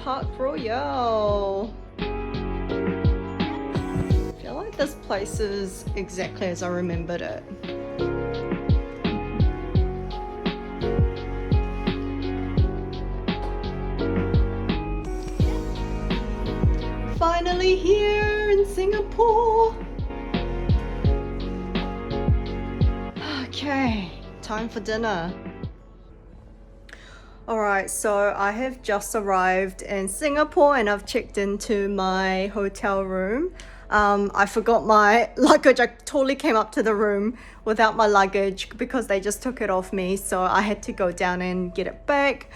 Park Royale. I feel like this place is exactly as I remembered it. Finally here in Singapore. Okay, time for dinner. Alright, so I have just arrived in Singapore and I've checked into my hotel room. I forgot my luggage. I totally came up to the room without my luggage because they just took it off me, so I had to go down and get it back.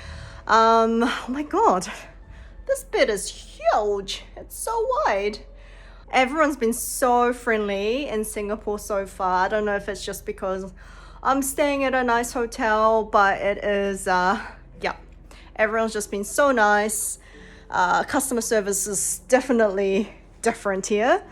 Oh my god, this bed is huge. It's so wide. Everyone's been so friendly in Singapore so far. I don't know if it's just because I'm staying at a nice hotel, but it is, yeah, everyone's just been so nice. Customer service is definitely different here,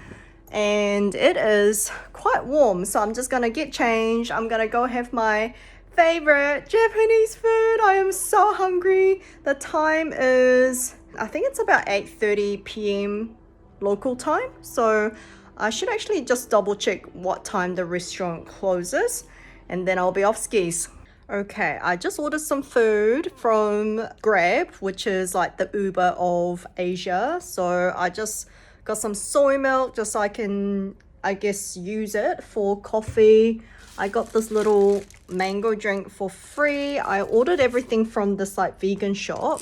and it is quite warm. So I'm just gonna get changed. I'm gonna go have my favorite Japanese food. I am so hungry. The time is, I think it's about 8:30 p.m. local time, so I should actually just double check what time the restaurant closes and then I'll be off skis. Okay, I just ordered some food from Grab, which is like the Uber of Asia. So I just got some soy milk just so I can, I guess, use it for coffee. I got this little mango drink for free. I ordered everything from this like vegan shop.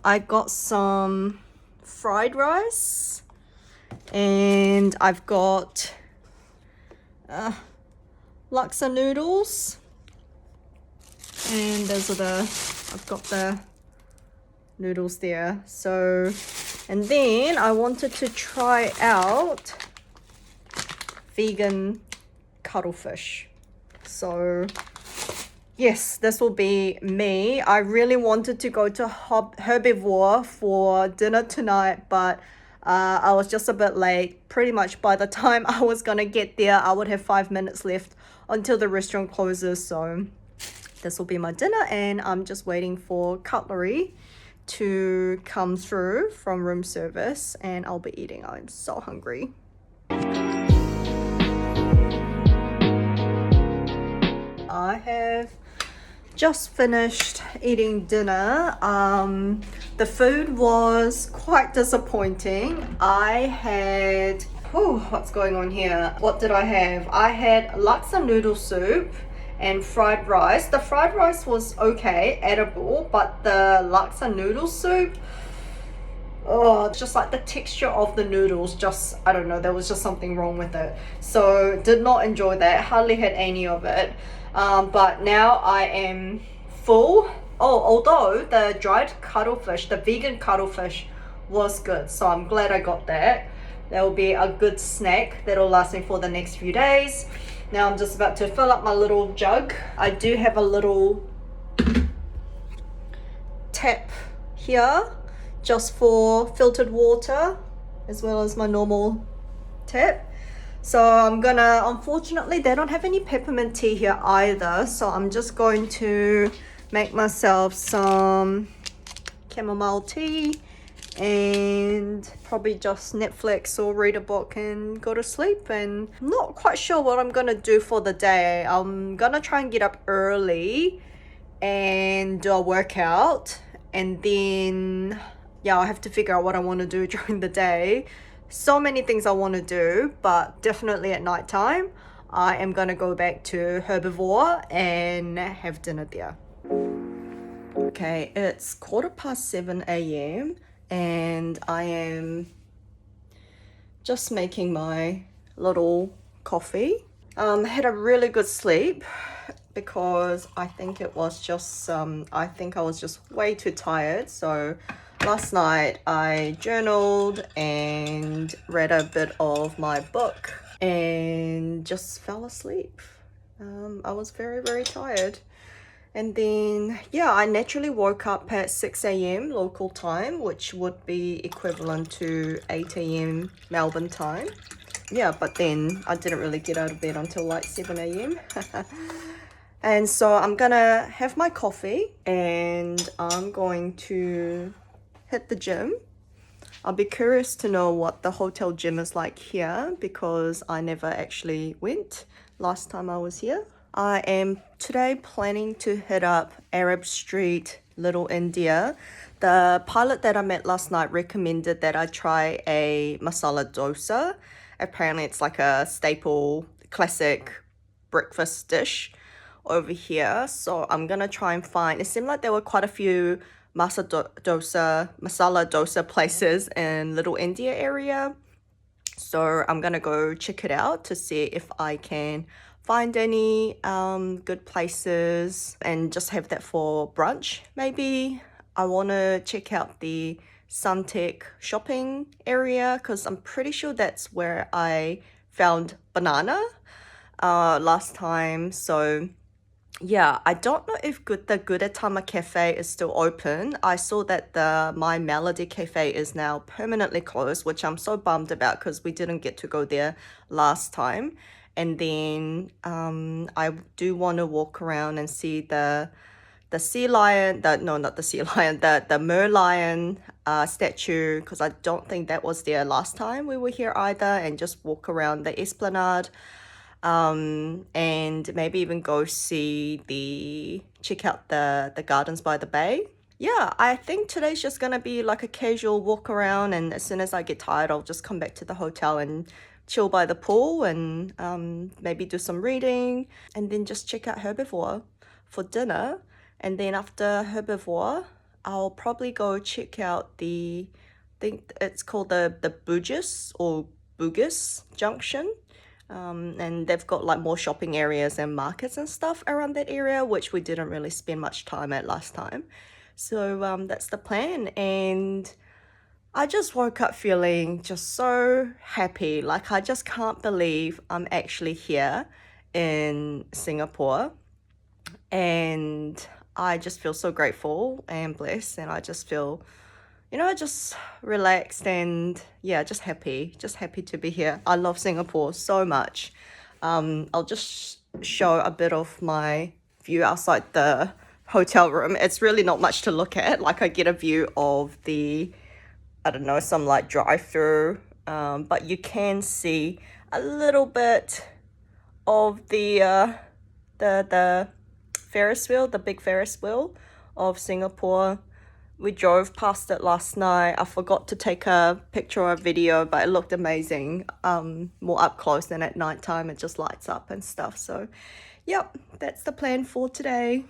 I got some fried rice and I've got laksa noodles, and those are I've got the noodles there. So, and then I wanted to try out vegan cuttlefish. So yes, this will be me. I really wanted to go to Herbivore for dinner tonight, but I was just a bit late. Pretty much by the time I was gonna get there, I would have 5 minutes left until the restaurant closes. So this will be my dinner, and I'm just waiting for cutlery to come through from room service and I'll be eating. I'm so hungry. I have just finished eating dinner. The food was quite disappointing. I had, what's going on here? What did I have? I had laksa noodle soup and fried rice. The fried rice was okay, edible, but the laksa noodle soup, just like the texture of the noodles, just, I don't know, there was just something wrong with it. So did not enjoy that, hardly had any of it. But now I am full. Although the dried cuttlefish, the vegan cuttlefish was good, so I'm glad I got that. That will be a good snack that'll last me for the next few days. Now I'm just about to fill up my little jug. I do have a little tap here just for filtered water, as well as my normal tap. So I'm gonna, unfortunately they don't have any peppermint tea here either, so I'm just going to make myself some chamomile tea and probably just Netflix or read a book and go to sleep. And I'm not quite sure what I'm gonna do for the day. I'm gonna try and get up early and do a workout, and then yeah, I have to figure out what I want to do during the day. So many things I want to do, but definitely at night time I am gonna go back to Herbivore and have dinner there. Okay, it's 7:15 a.m. and I am just making my little coffee. Had a really good sleep because I think it was just I think I was just way too tired. So last night I journaled and read a bit of my book and just fell asleep. I was very, very tired. And then, yeah, I naturally woke up at 6 a.m. local time, which would be equivalent to 8 a.m. Melbourne time. Yeah, but then I didn't really get out of bed until like 7 a.m. And so I'm gonna have my coffee and I'm going to hit the gym. I'll be curious to know what the hotel gym is like here because I never actually went last time I was here. I am today planning to hit up Arab Street, Little India. The pilot that I met last night recommended that I try a masala dosa. Apparently it's like a staple classic breakfast dish over here. So I'm gonna try and find, it seemed like there were quite a few masala dosa places in Little India area. So I'm gonna go check it out to see if I can find any good places and just have that for brunch. Maybe I want to check out the Suntec shopping area because I'm pretty sure that's where I found banana last time. So yeah, I don't know if the Gudetama Cafe is still open. I saw that the My Melody Cafe is now permanently closed, which I'm so bummed about because we didn't get to go there last time. And then I do want to walk around and see the sea lion, no, not the sea lion, the merlion statue, because I don't think that was there last time we were here either, and just walk around the esplanade. And maybe even go check out the gardens by the bay. Yeah, I think today's just gonna be like a casual walk around, and as soon as I get tired, I'll just come back to the hotel and chill by the pool and maybe do some reading, and then just check out Herbivore for dinner. And then after Herbivore, I'll probably go check out I think it's called the Bugis or Bugis Junction. And they've got like more shopping areas and markets and stuff around that area, which we didn't really spend much time at last time. So that's the plan. And I just woke up feeling just so happy. Like I just can't believe I'm actually here in Singapore. And I just feel so grateful and blessed. And I just feel, just relaxed and yeah, just happy to be here. I love Singapore so much. I'll just show a bit of my view outside the hotel room. It's really not much to look at. Like I get a view of some like drive-through, but you can see a little bit of the Ferris wheel, the big Ferris wheel of Singapore. We drove past it last night. I forgot to take a picture or a video, but it looked amazing. More up close than at nighttime. It just lights up and stuff. So, yep, that's the plan for today.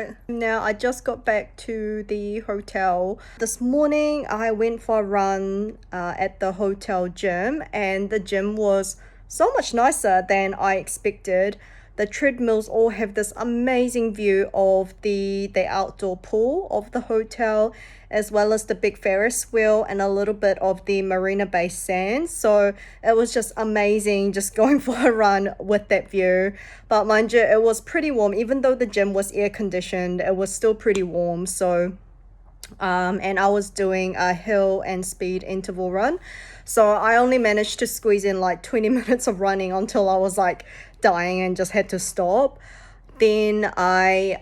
right. Now I just got back to the hotel. This morning I went for a run at the hotel gym, and the gym was so much nicer than I expected. The treadmills all have this amazing view of the outdoor pool of the hotel, as well as the big Ferris wheel and a little bit of the Marina Bay Sands. So it was just amazing just going for a run with that view. But mind you, it was pretty warm. Even though the gym was air conditioned, it was still pretty warm. So and I was doing a hill and speed interval run. So I only managed to squeeze in like 20 minutes of running until I was like dying and just had to stop. Then I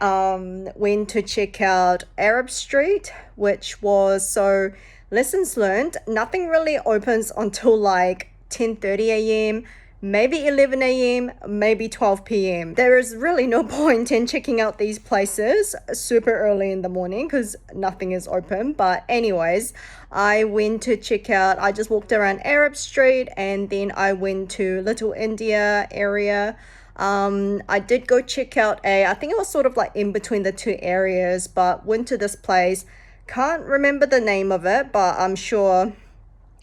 went to check out Arab Street, which was, so lessons learned, nothing really opens until like 10:30 a.m., maybe 11 a.m., maybe 12 p.m. There is really no point in checking out these places super early in the morning because nothing is open. But anyways, I went to check out, I just walked around Arab Street, and then I went to Little India area. I did go check out I think it was sort of like in between the two areas, but went to this place. Can't remember the name of it, but I'm sure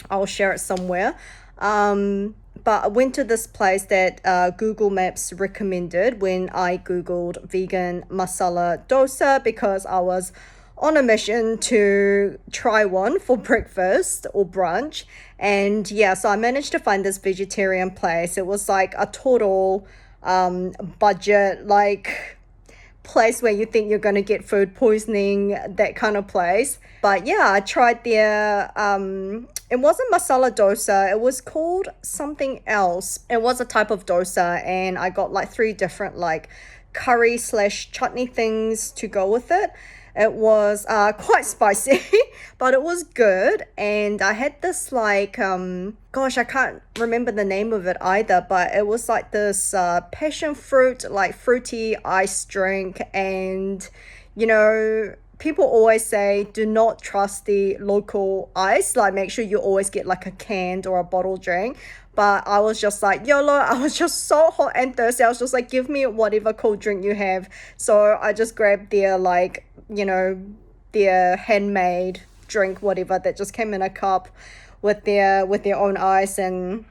I'll share it somewhere. But I went to this place that Google Maps recommended when I Googled vegan masala dosa, because I was on a mission to try one for breakfast or brunch. And yeah, so I managed to find this vegetarian place. It was like a total budget, like place where you think you're going to get food poisoning, that kind of place. But yeah, I tried their it wasn't masala dosa, it was called something else. It was a type of dosa, and I got like 3 different like curry slash chutney things to go with it. It was quite spicy, but it was good. And I had this like, gosh, I can't remember the name of it either, but it was like this passion fruit, like fruity ice drink. And, you know, people always say do not trust the local ice, like make sure you always get like a canned or a bottle drink. But I was just like, YOLO, I was just so hot and thirsty. I was just like, give me whatever cold drink you have. So I just grabbed their like, you know, their handmade drink, whatever, that just came in a cup with their own ice, and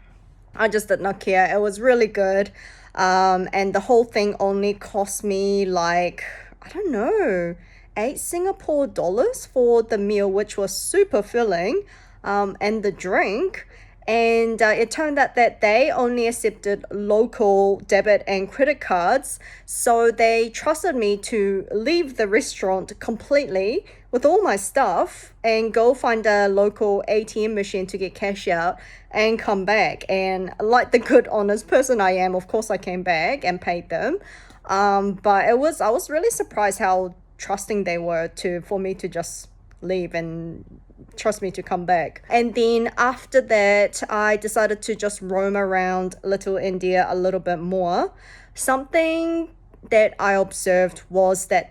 I just did not care. It was really good. And the whole thing only cost me like, I don't know, 8 Singapore dollars for the meal, which was super filling, and the drink. And it turned out that they only accepted local debit and credit cards. So they trusted me to leave the restaurant completely with all my stuff and go find a local ATM machine to get cash out and come back. And like the good, honest person I am, of course I came back and paid them. But I was really surprised how trusting they were for me to just leave and trust me to come back. And then after that, I decided to just roam around Little India a little bit more. Something that I observed was that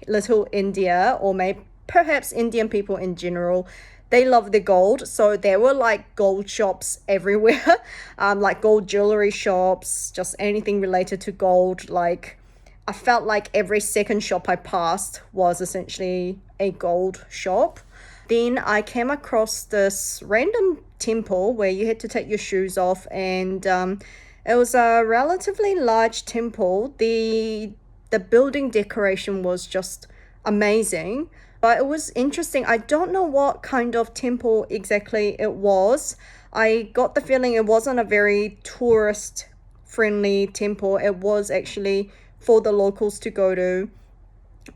Little India, or maybe perhaps Indian people in general, they love the gold. So there were like gold shops everywhere, like gold jewelry shops, just anything related to gold. Like I felt like every second shop I passed was essentially a gold shop. Then I came across this random temple where you had to take your shoes off, and it was a relatively large temple. The building decoration was just amazing, but it was interesting. I don't know what kind of temple exactly it was. I got the feeling it wasn't a very tourist friendly temple. It was actually for the locals to go to.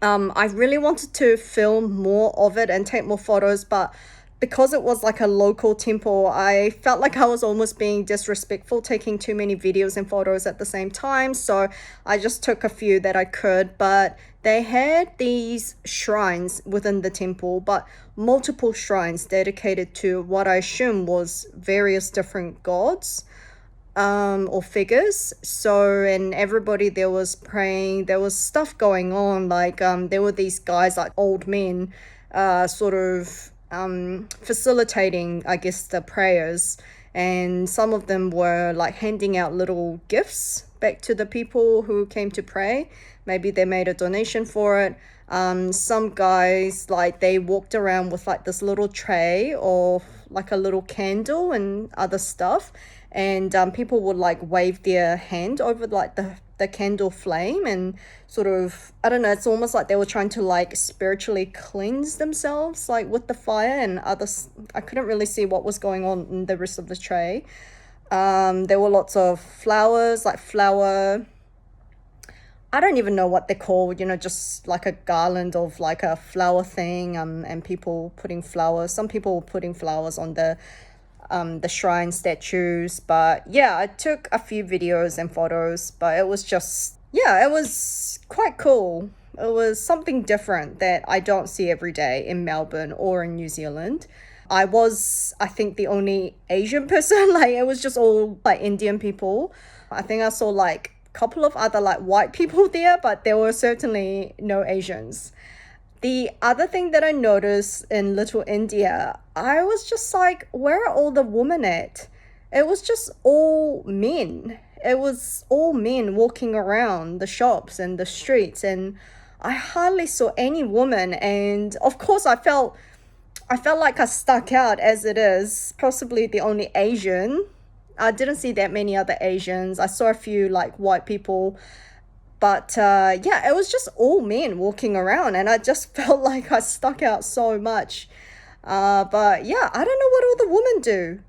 I really wanted to film more of it and take more photos, but because it was like a local temple, I felt like I was almost being disrespectful taking too many videos and photos at the same time. So I just took a few that I could. But they had these shrines within the temple, but multiple shrines dedicated to what I assume was various different gods or figures. So, and everybody there was praying. There was stuff going on, like there were these guys, like old men, sort of facilitating, I guess, the prayers. and some of them were like handing out little gifts back to the people who came to pray. Maybe they made a donation for it. Some guys, like, they walked around with like this little tray of like a little candle and other stuff, and people would like wave their hand over like the candle flame and sort of, I don't know, it's almost like they were trying to like spiritually cleanse themselves like with the fire and others. I couldn't really see what was going on in the rest of the tray. There were lots of flowers, like flower, I don't even know what they're called, you know, just like a garland of like a flower thing, and people putting flowers. Some people were putting flowers on the shrine statues. But yeah, I took a few videos and photos, but it was just, yeah, it was quite cool. It was something different that I don't see every day in Melbourne or in New Zealand. I was, I think, the only Asian person. Like, it was just all like Indian people. I think I saw like couple of other like white people there, but there were certainly no Asians. The other thing that I noticed in Little India, I was just like, where are all the women at? It was just all men. It was all men walking around the shops and the streets, and I hardly saw any woman. And of course I felt like I stuck out, as it is possibly the only Asian. I didn't see that many other Asians. I saw a few like white people, but yeah, it was just all men walking around, and I just felt like I stuck out so much. But yeah, I don't know what all the women do,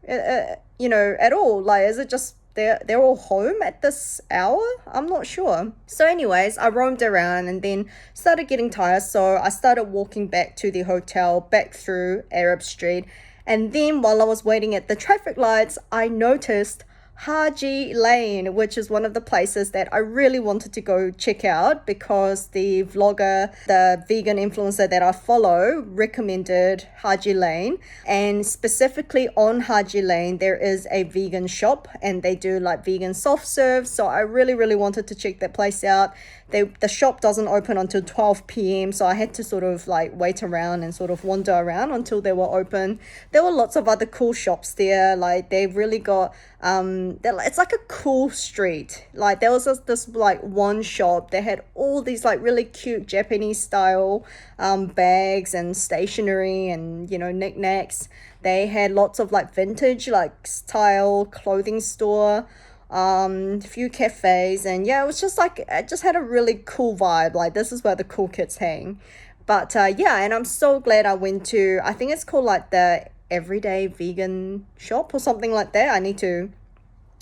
you know, at all. Like, is it just they're all home at this hour? I'm not sure. So anyways, I roamed around and then started getting tired, so I started walking back to the hotel, back through Arab Street. And then while I was waiting at the traffic lights, I noticed Haji Lane, which is one of the places that I really wanted to go check out because the vlogger, the vegan influencer that I follow, recommended Haji Lane. And specifically on Haji Lane, there is a vegan shop and they do like vegan soft serve. So I really, really wanted to check that place out. The shop doesn't open until 12 p.m. So I had to sort of like wait around and sort of wander around until they were open. There were lots of other cool shops there. Like, they've really got, it's like a cool street. Like, there was this like one shop that had all these like really cute Japanese style bags and stationery and, you know, knickknacks. They had lots of like vintage like style clothing store, a few cafes, and yeah, it was just like, it just had a really cool vibe. Like, this is where the cool kids hang. But yeah, and I'm so glad I went to, I think it's called like the Everyday Vegan Shop or something like that. I need to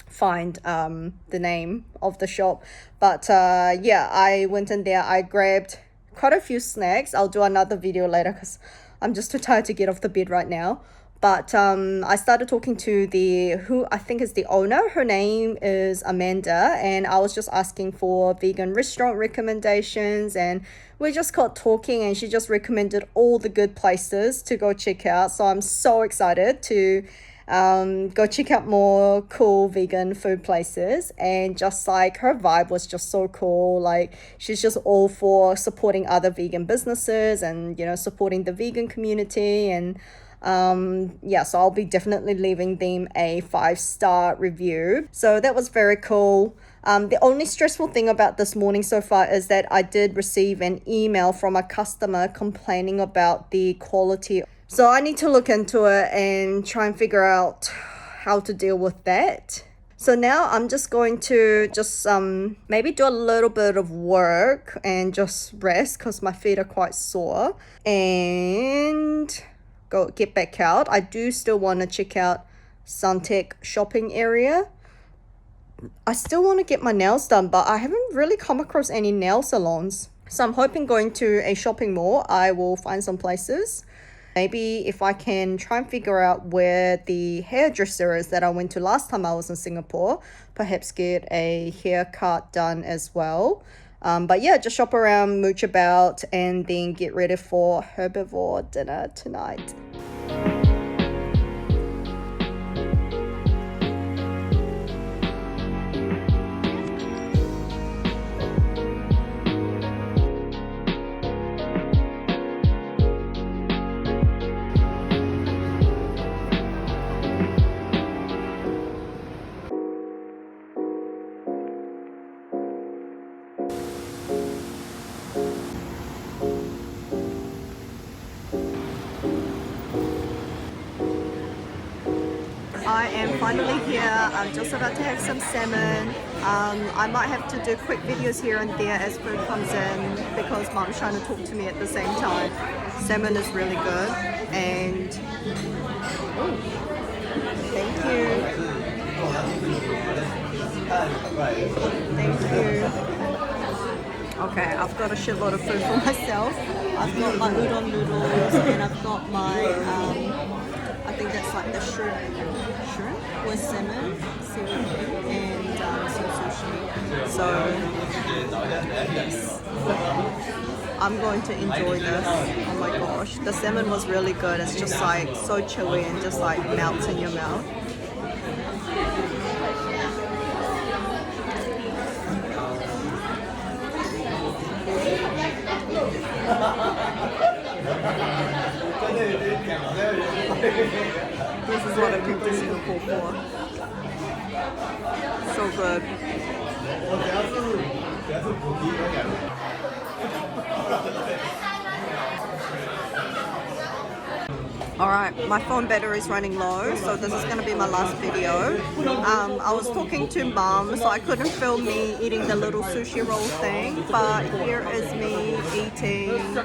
find the name of the shop. But yeah, I went in there, I grabbed quite a few snacks. I'll do another video later because I'm just too tired to get off the bed right now. But I started talking to who I think is the owner. Her name is Amanda, and I was just asking for vegan restaurant recommendations, and we just got talking, and she just recommended all the good places to go check out. So I'm so excited to go check out more cool vegan food places. And just like, her vibe was just so cool. Like, she's just all for supporting other vegan businesses and, you know, supporting the vegan community. And yeah, so I'll be definitely leaving them a 5-star review. So that was very cool. The only stressful thing about this morning so far is that I did receive an email from a customer complaining about the quality. So I need to look into it and try and figure out how to deal with that. So now I'm just going to maybe do a little bit of work and just rest because my feet are quite sore, and go get back out. I do still want to check out Suntec shopping area. I still want to get my nails done, but I haven't really come across any nail salons. So I'm hoping going to a shopping mall, I will find some places. Maybe if I can try and figure out where the hairdresser is that I went to last time I was in Singapore, perhaps get a haircut done as well. But yeah, just shop around, mooch about, and then get ready for Herbivore dinner tonight. I am finally here. I'm just about to have some salmon. I might have to do quick videos here and there as food comes in because mom's trying to talk to me at the same time. Salmon is really good and thank you. Thank you. Okay, I've got a shitload of food for myself. I've got my udon noodles and I've got my I think that's like the shrimp with salmon, seaweed, and some sushi. So, yes. I'm going to enjoy this. Oh my gosh. The salmon was really good. It's just like so chewy and just like melts in your mouth. This is what I came to Singapore for. So good. Alright, my phone battery is running low, so this is going to be my last video. I was talking to mom, so I couldn't film me eating the little sushi roll thing, but here is me eating.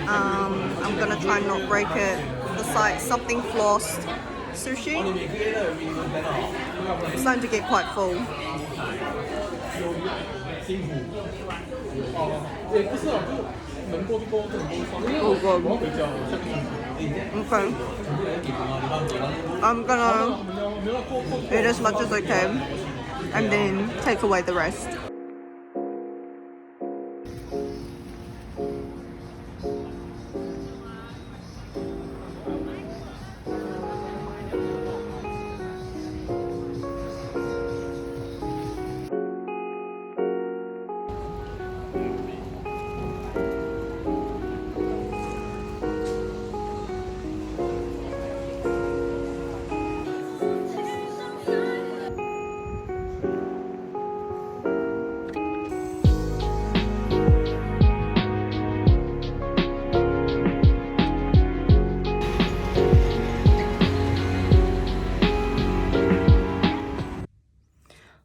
I'm going to try and not break it. It's like something flossed sushi. I'm starting to get quite full. Oh god. Okay. I'm gonna eat as much as I can and then take away the rest.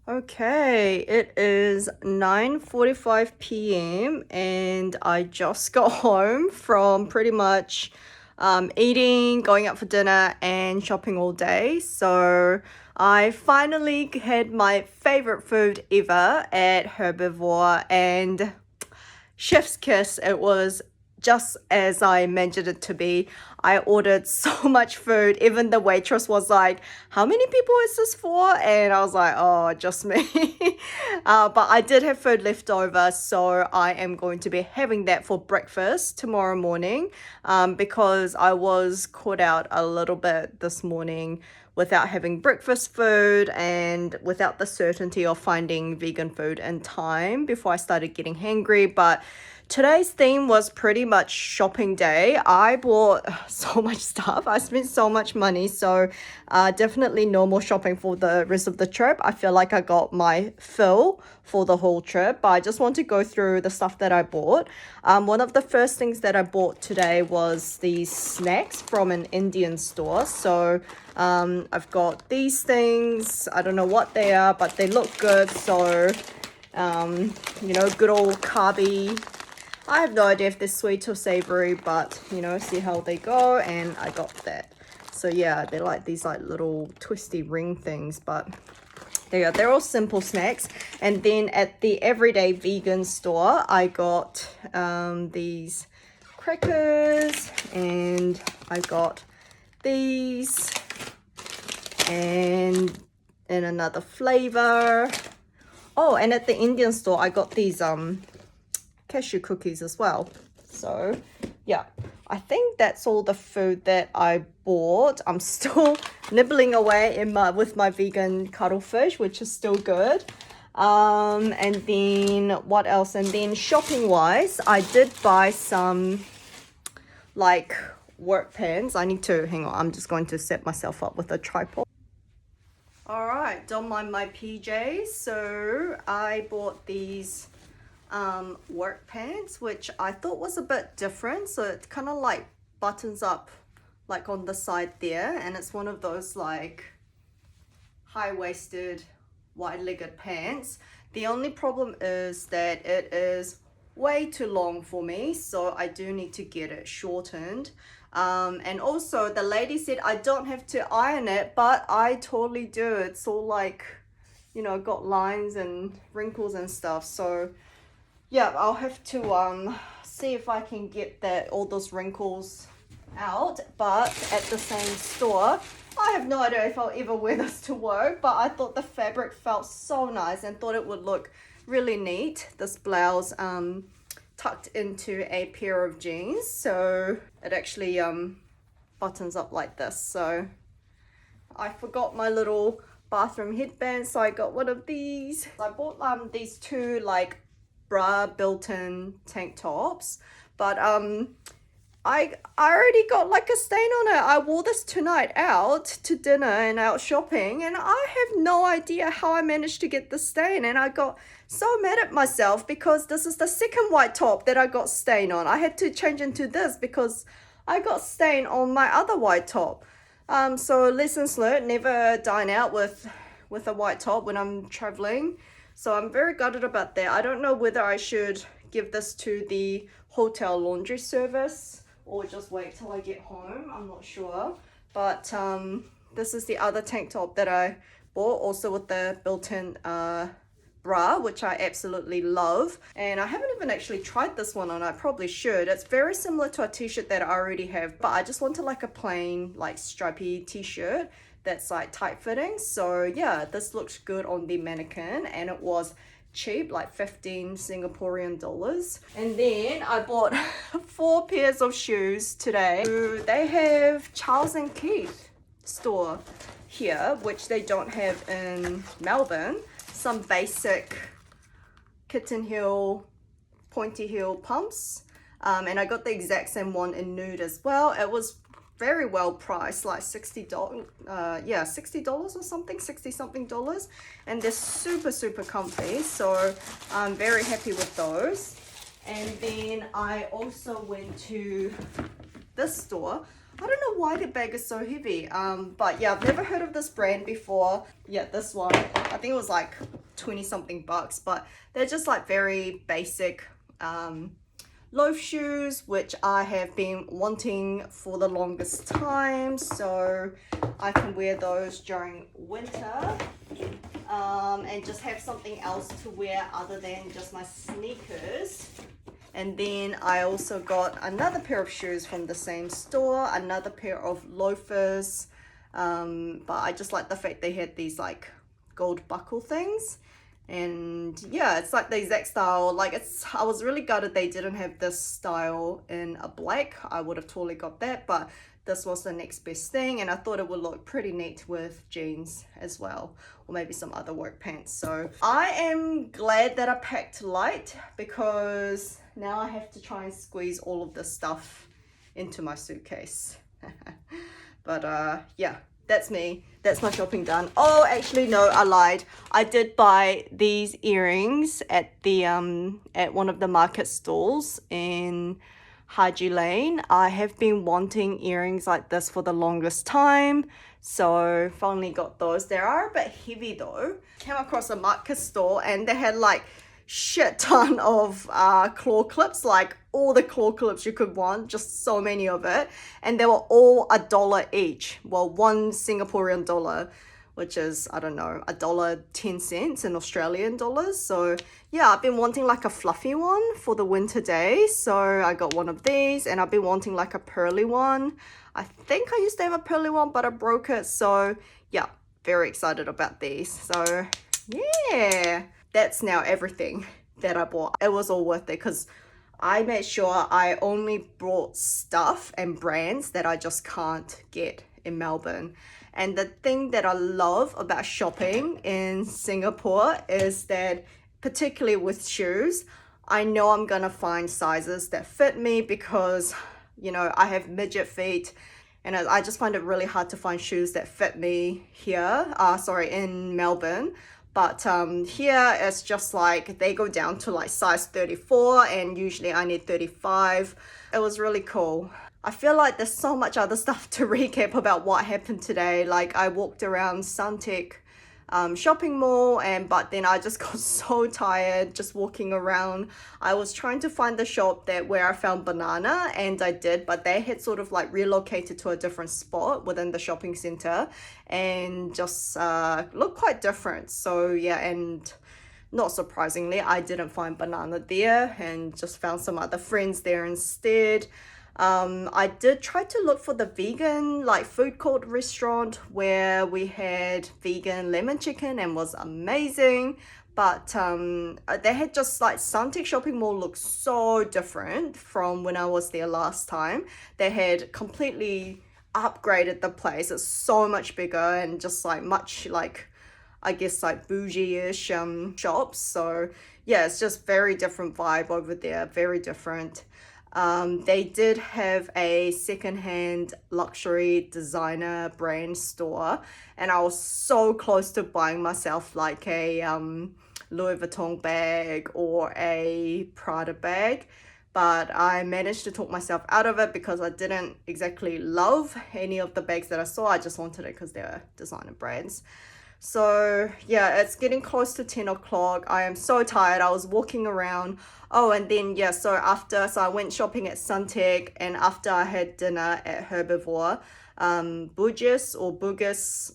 Okay, it is 9:45 p.m. and I just got home from pretty much eating, going out for dinner and shopping all day. So I finally had my favorite food ever at Herbivore and chef's kiss. It was just as I imagined it to be. I ordered so much food. Even the waitress was like, how many people is this for? And I was like, oh, just me. But I did have food left over, so I am going to be having that for breakfast tomorrow morning because I was caught out a little bit this morning without having breakfast food and without the certainty of finding vegan food in time before I started getting hangry. But today's theme was pretty much shopping day. I bought so much stuff. I spent so much money. So definitely no more shopping for the rest of the trip. I feel like I got my fill for the whole trip. But I just want to go through the stuff that I bought. One of the first things that I bought today was these snacks from an Indian store. So I've got these things. I don't know what they are, but they look good. So, you know, good old carby. I have no idea if they're sweet or savory, but you know, see how they go. And I got that. So yeah, they're like these like little twisty ring things, but there you go. They're all simple snacks. And then at the Everyday Vegan store, I got these crackers and I got these and in another flavor. Oh, and at the Indian store, I got these cashew cookies as well. So yeah, I think that's all the food that I bought. I'm still nibbling away in with my vegan cuttlefish, which is still good. And then what else? And then shopping wise, I did buy some like work pants. I need to hang on, I'm just going to set myself up with a tripod. All right, don't mind my PJs. So I bought these work pants, which I thought was a bit different. So it kind of like buttons up like on the side there, and it's one of those like high-waisted wide-legged pants. The only problem is that it is way too long for me, so I do need to get it shortened. And also the lady said I don't have to iron it, but I totally do. It's all like, you know, got lines and wrinkles and stuff. So yeah, I'll have to see if I can get that, all those wrinkles out. But at the same store, I have no idea if I'll ever wear this to work, but I thought the fabric felt so nice and thought it would look really neat. This blouse tucked into a pair of jeans, so it actually buttons up like this. So I forgot my little bathroom headband, so I got one of these. I bought these two like bra built-in tank tops, but I already got like a stain on it. I wore this tonight out to dinner and out shopping, and I have no idea how I managed to get the stain, and I got so mad at myself because this is the second white top that I got stain on. I had to change into this because I got stain on my other white top. So lessons learned, never dine out with a white top when I'm traveling. So I'm very gutted about that. I don't know whether I should give this to the hotel laundry service or just wait till I get home. I'm not sure. But this is the other tank top that I bought, also with the built-in bra, which I absolutely love. And I haven't even actually tried this one on. I probably should. It's very similar to a t-shirt that I already have, but I just wanted like a plain like stripy t-shirt that's like tight fitting. So yeah, this looks good on the mannequin, and it was cheap, like 15 Singaporean dollars. And then I bought 4 pairs of shoes today. They have Charles and Keith store here, which they don't have in Melbourne. Some basic kitten heel, pointy heel pumps. And I got the exact same one in nude as well. It was very well priced, like $60, yeah, $60 or something, 60 something dollars, and they're super comfy, so I'm very happy with those. And then I also went to this store. I don't know why the bag is so heavy, but yeah, I've never heard of this brand before. Yeah, this one, I think it was like 20 something bucks, but they're just like very basic loaf shoes, which I have been wanting for the longest time, so I can wear those during winter, and just have something else to wear other than just my sneakers. And then I also got another pair of shoes from the same store, another pair of loafers, but I just like the fact they had these like gold buckle things. And yeah, it's like the exact style. Like, I was really gutted they didn't have this style in a black. I would have totally got that, but this was the next best thing, and I thought it would look pretty neat with jeans as well, or maybe some other work pants. So I am glad that I packed light, because now I have to try and squeeze all of this stuff into my suitcase. But yeah, that's me. That's my shopping done. Oh, actually, no, I lied. I did buy these earrings at the at one of the market stalls in Haji Lane. I have been wanting earrings like this for the longest time, so finally got those. They are a bit heavy though. Came across a market stall and they had like shit ton of claw clips, like all the claw clips you could want, just so many of it, and they were all $1 each. Well, 1 Singaporean dollar, which is, I don't know, $1.10 in Australian dollars. So yeah, I've been wanting like a fluffy one for the winter days, so I got one of these. And I've been wanting like a pearly one. I think I used to have a pearly one, but I broke it. So yeah, very excited about these. So yeah, that's now everything that I bought. It was all worth it, because I made sure I only brought stuff and brands that I just can't get in Melbourne. And the thing that I love about shopping in Singapore is that, particularly with shoes, I know I'm gonna find sizes that fit me, because, you know, I have midget feet, and I just find it really hard to find shoes that fit me here, in Melbourne. But here it's just like they go down to like size 34, and usually I need 35. It was really cool. I feel like there's so much other stuff to recap about what happened today. Like I walked around Suntec shopping mall, and but then I just got so tired just walking around. I was trying to find the shop that where I found banana, and I did, but they had sort of like relocated to a different spot within the shopping center and just looked quite different. So yeah, and not surprisingly, I didn't find banana there and just found some other friends there instead. I did try to look for the vegan like food court restaurant where we had vegan lemon chicken and was amazing. But they had just like Suntec shopping mall looked so different from when I was there last time. They had completely upgraded the place. It's so much bigger and just like much like I guess like bougie-ish shops. So yeah, it's just very different vibe over there, very different. They did have a secondhand luxury designer brand store, and I was so close to buying myself like a Louis Vuitton bag or a Prada bag, but I managed to talk myself out of it because I didn't exactly love any of the bags that I saw. I just wanted it because they're designer brands. So yeah, it's getting close to 10 o'clock. I am so tired. I was walking around. Oh, and then yeah, so I went shopping at Suntec, and after I had dinner at Herbivore, Bugis,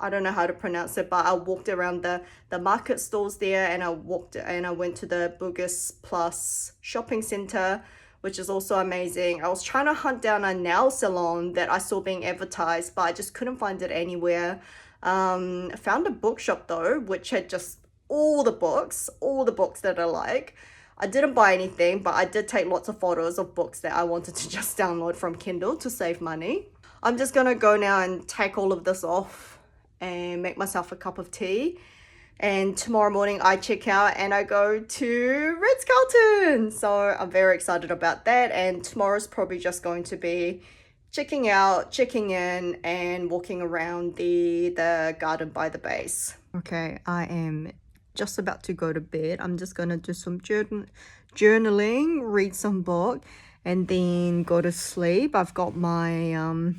I don't know how to pronounce it, but I walked around the market stalls there, and I went to the Bugis Plus shopping center, which is also amazing. I was trying to hunt down a nail salon that I saw being advertised, but I just couldn't find it anywhere. I found a bookshop though, which had just all the books that I like. I didn't buy anything, but I did take lots of photos of books that I wanted to just download from Kindle to save money. I'm just gonna go now and take all of this off and make myself a cup of tea. And tomorrow morning I check out and I go to Ritz-Carlton. So I'm very excited about that. And tomorrow's probably just going to be checking out, checking in, and walking around the garden by the base. Okay, I am just about to go to bed. I'm just gonna do some journaling, read some book, and then go to sleep. I've got my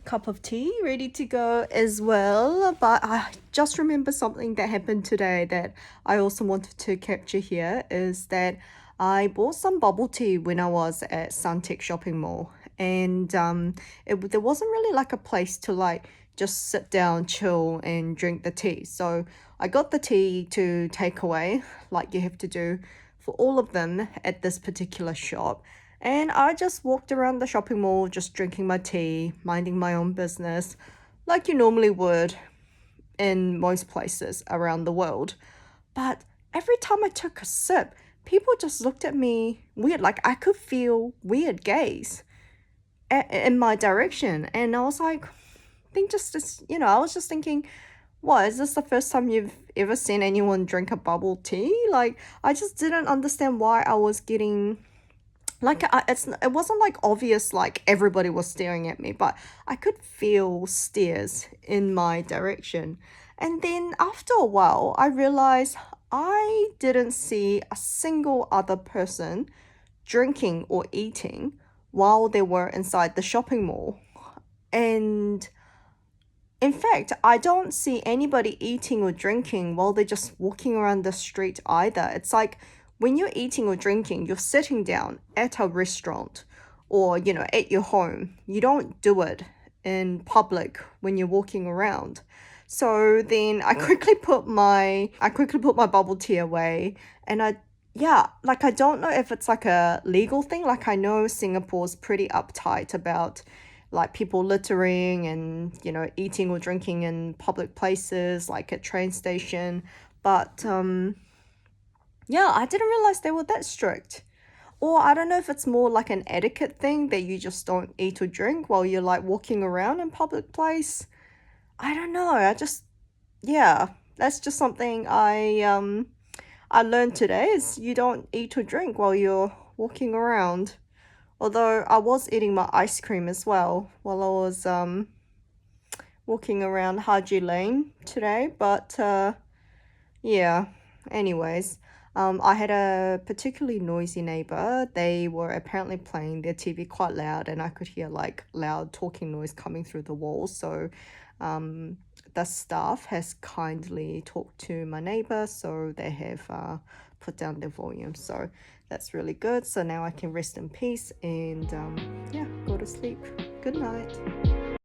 cup of tea ready to go as well, but I just remember something that happened today that I also wanted to capture here, is that I bought some bubble tea when I was at Suntec shopping mall, and there wasn't really like a place to like just sit down, chill, and drink the tea. So I got the tea to take away, like you have to do for all of them at this particular shop. And I just walked around the shopping mall, just drinking my tea, minding my own business, like you normally would in most places around the world. But every time I took a sip, people just looked at me weird, like I could feel weird gaze in my direction. And I was like, I was just thinking, what, is this the first time you've ever seen anyone drink a bubble tea? Like, I just didn't understand why I was getting, like, it wasn't like obvious, like everybody was staring at me, but I could feel stares in my direction. And then after a while, I realized I didn't see a single other person drinking or eating while they were inside the shopping mall. And in fact, I don't see anybody eating or drinking while they're just walking around the street either. It's like when you're eating or drinking, you're sitting down at a restaurant or, at your home. You don't do it in public when you're walking around. So then I quickly put my bubble tea away, and I don't know if it's like a legal thing. Like I know Singapore's pretty uptight about like people littering and, eating or drinking in public places, like at train station. But I didn't realize they were that strict. Or I don't know if it's more like an etiquette thing that you just don't eat or drink while you're like walking around in public place. I don't know. That's just something I learned today, is you don't eat or drink while you're walking around. Although I was eating my ice cream as well while I was walking around Haji Lane today. But anyways, I had a particularly noisy neighbor. They were apparently playing their TV quite loud, and I could hear like loud talking noise coming through the walls. So the staff has kindly talked to my neighbor, so they have put down their volume. So that's really good. So now I can rest in peace and yeah, go to sleep. Good night.